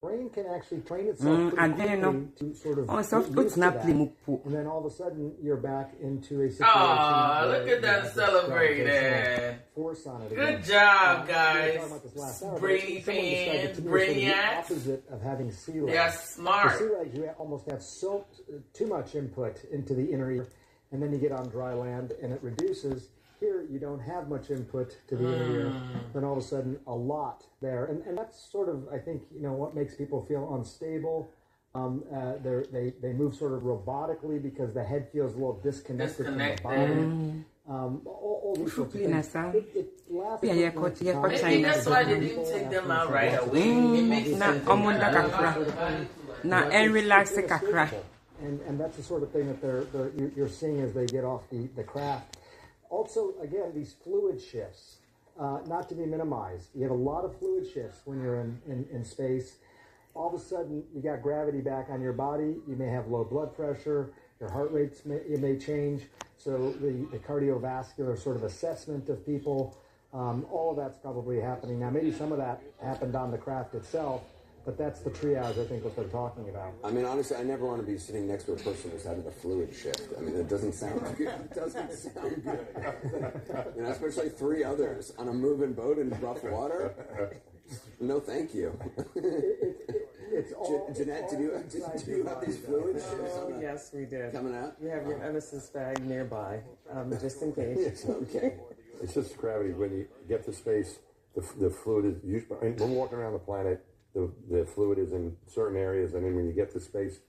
brain can actually train itself to sort of and then all of a sudden you're back into a situation. Oh, look at that celebrating. Force on it. Good job, guys. Brainy fans, brainiacs. Opposite of having sea legs. Yeah, smart. For sea legs, you almost have too much input into the inner ear, and then you get on dry land and it reduces. Here, you don't have much input to the inner ear, then all of a sudden, a lot there. And that's sort of, I think, what makes people feel unstable. They move sort of robotically because the head feels a little disconnected from the body. All these sorts of things. It lasts maybe that's why they didn't take them out right away. It makes sense. And that's the sort of thing that you're seeing as they get off the craft. Also, again, these fluid shifts, not to be minimized. You have a lot of fluid shifts when you're in space. All of a sudden, you got gravity back on your body. You may have low blood pressure. Your heart rates may change. So the cardiovascular sort of assessment of people, all of that's probably happening. Now, maybe some of that happened on the craft itself, but that's the triage, I think, what they're talking about. I mean, honestly, I never want to be sitting next to a person who's having a fluid shift. I mean, it doesn't sound good. It doesn't sound good. Especially 3 others on a moving boat in rough water. No, thank you. Jeanette, did you have these fluid shifts? Oh, yes, we did. Coming out? You have your Emesis bag nearby, just in case. Okay. It's just gravity. When you get to space, the fluid is usually, when walking around the planet, the fluid is in certain areas, and then when you get to space,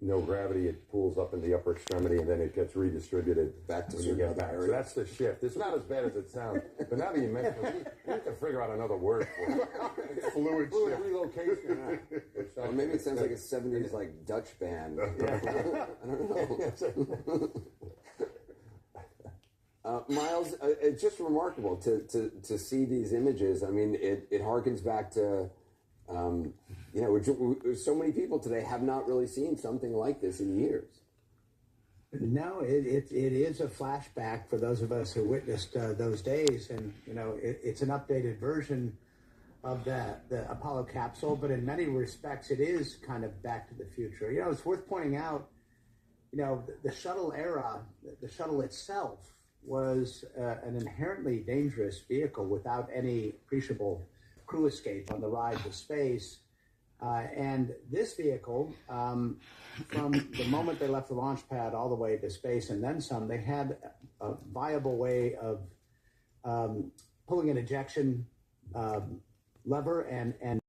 no gravity, it pulls up in the upper extremity, and then it gets redistributed back to when you get back. So that's the shift. It's not as bad as it sounds, but now that you mention it, we have to figure out another word for it. Fluid relocation. Or maybe it sounds like a 70s Dutch band. I don't know. Miles, it's just remarkable to see these images. I mean, it harkens back to, so many people today have not really seen something like this in years. No, it is a flashback for those of us who witnessed those days. And, it's an updated version of the Apollo capsule, but in many respects, it is kind of back to the future. It's worth pointing out, the shuttle era, the shuttle itself was an inherently dangerous vehicle without any appreciable crew escape on the ride to space. And this vehicle, from the moment they left the launch pad all the way to space and then some, they had a viable way of pulling an ejection lever and